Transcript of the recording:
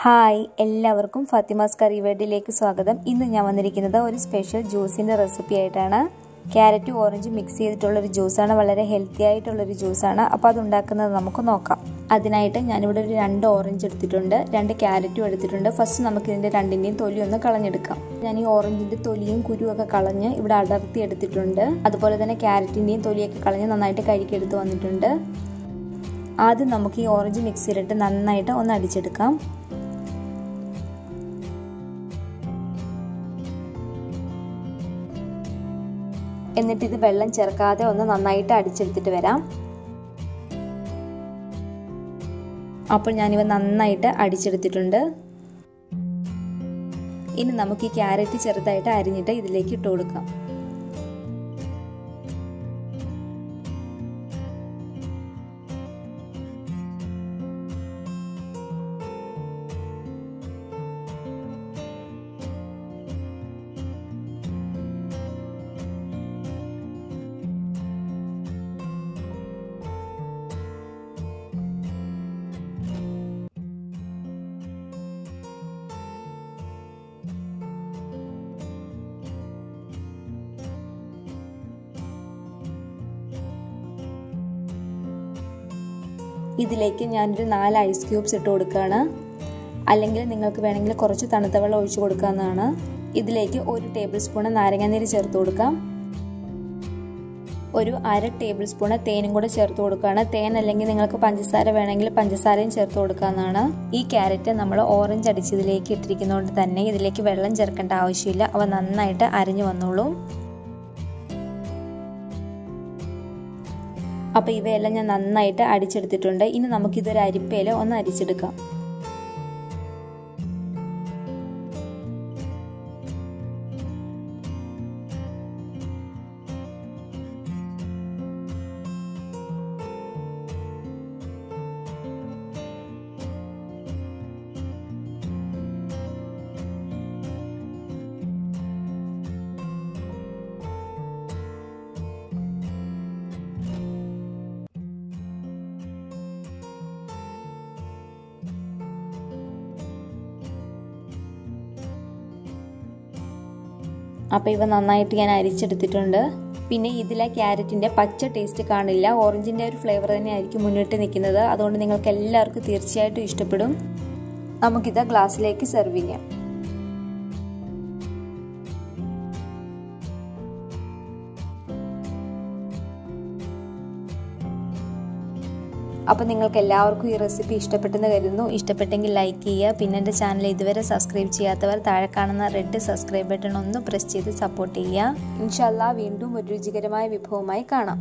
Hi എല്ലാവർക്കും ഫാത്തിമാസ് കറി വേൾഡിലേക്ക് സ്വാഗതം. ഇന്ന് ഞാൻ വന്നിരിക്കുന്നത് ഒരു സ്പെഷ്യൽ ജ്യൂസിൻ്റെ റെസിപ്പി ആയിട്ടാണ്. ക്യാരറ്റും ഓറഞ്ചും മിക്സ് ചെയ്തിട്ടുള്ളൊരു ജ്യൂസാണ്. വളരെ ഹെൽത്തി ആയിട്ടുള്ളൊരു ജ്യൂസാണ്. അപ്പോൾ അതുണ്ടാക്കുന്നത് നമുക്ക് നോക്കാം. അതിനായിട്ട് ഞാനിവിടെ ഒരു 2 ഓറഞ്ച് എടുത്തിട്ടുണ്ട്, 2 ക്യാരറ്റും എടുത്തിട്ടുണ്ട്. ഫസ്റ്റ് നമുക്ക് ഇതിൻ്റെ രണ്ടിൻ്റെയും തൊലി ഒന്ന് കളഞ്ഞെടുക്കാം. ഞാൻ ഈ ഓറഞ്ചിൻ്റെ തൊലിയും കുരുവൊക്കെ കളഞ്ഞ് ഇവിടെ അടർത്തി എടുത്തിട്ടുണ്ട്. അതുപോലെ തന്നെ ക്യാരറ്റിൻ്റെയും തൊലിയൊക്കെ കളഞ്ഞ് നന്നായിട്ട് കഴുകിയെടുത്ത് വന്നിട്ടുണ്ട്. ആദ്യം നമുക്ക് ഈ ഓറഞ്ച് മിക്സിയിലിട്ട് നന്നായിട്ട് ഒന്ന് അടിച്ചെടുക്കാം. എന്നിട്ട് ഇത് വെള്ളം ചേർക്കാതെ ഒന്ന് നന്നായിട്ട് അടിച്ചെടുത്തിട്ട് വരാം. അപ്പോൾ ഞാനിവ നന്നായിട്ട് അടിച്ചെടുത്തിട്ടുണ്ട്. ഇനി നമുക്ക് ഈ ക്യാരറ്റ് ചെറുതായിട്ട് അരിഞ്ഞിട്ട് ഇതിലേക്ക് ഇട്ട് കൊടുക്കാം. ഇതിലേക്ക് ഞാനൊരു 4 ഐസ് ക്യൂബ്സ് ഇട്ട് കൊടുക്കുകയാണ്. അല്ലെങ്കിൽ നിങ്ങൾക്ക് വേണമെങ്കിൽ കുറച്ച് തണുത്ത വെള്ളം ഒഴിച്ചു കൊടുക്കാവുന്നതാണ്. ഇതിലേക്ക് 1 ടേബിൾ സ്പൂൺ നാരങ്ങാനീര് ചേർത്ത് കൊടുക്കാം. ഒരു 1/2 ടേബിൾ സ്പൂൺ തേനും കൂടെ ചേർത്ത് കൊടുക്കുകയാണ്. തേൻ അല്ലെങ്കിൽ നിങ്ങൾക്ക് പഞ്ചസാര വേണമെങ്കിൽ പഞ്ചസാരയും ചേർത്ത് കൊടുക്കാവുന്നതാണ്. ഈ ക്യാരറ്റ് നമ്മൾ ഓറഞ്ച് അടിച്ചതിലേക്ക് ഇട്ടിരിക്കുന്നതുകൊണ്ട് തന്നെ ഇതിലേക്ക് വെള്ളം ചേർക്കേണ്ട ആവശ്യമില്ല. അവ നന്നായിട്ട് അരിഞ്ഞു വന്നോളും. അപ്പോൾ ഇവയെല്ലാം ഞാൻ നന്നായിട്ട് അടിച്ചെടുത്തിട്ടുണ്ട്. ഇനി നമുക്കിതൊരു അരിപ്പയിൽ ഒന്ന് അരിച്ചെടുക്കാം. അപ്പോൾ ഇവ നന്നായിട്ട് ഞാൻ അരിച്ചെടുത്തിട്ടുണ്ട്. പിന്നെ ഇതിലെ ക്യാരറ്റിൻ്റെ പച്ച ടേസ്റ്റ് കാണില്ല, ഓറഞ്ചിൻ്റെ ഒരു ഫ്ലേവർ തന്നെ ആയിരിക്കും മുന്നിട്ട് നിൽക്കുന്നത്. അതുകൊണ്ട് നിങ്ങൾക്ക് എല്ലാവർക്കും തീർച്ചയായിട്ടും ഇഷ്ടപ്പെടും. നമുക്കിത് ഗ്ലാസ്സിലേക്ക് സെർവ് ചെയ്യാം. അപ്പോൾ നിങ്ങൾക്ക് എല്ലാവർക്കും ഈ റെസിപ്പി ഇഷ്ടപ്പെട്ടെന്ന് കരുതുന്നു. ഇഷ്ടപ്പെട്ടെങ്കിൽ ലൈക്ക് ചെയ്യുക. പിന്നെ എൻ്റെ ചാനൽ ഇതുവരെ സബ്സ്ക്രൈബ് ചെയ്യാത്തവർ താഴെ കാണുന്ന റെഡ് സബ്സ്ക്രൈബ് ബട്ടൺ ഒന്ന് പ്രസ് ചെയ്ത് സപ്പോർട്ട് ചെയ്യുക. ഇൻഷാല്ലാ വീണ്ടും ഒരു രുചികരമായ വിഭവമായി കാണാം.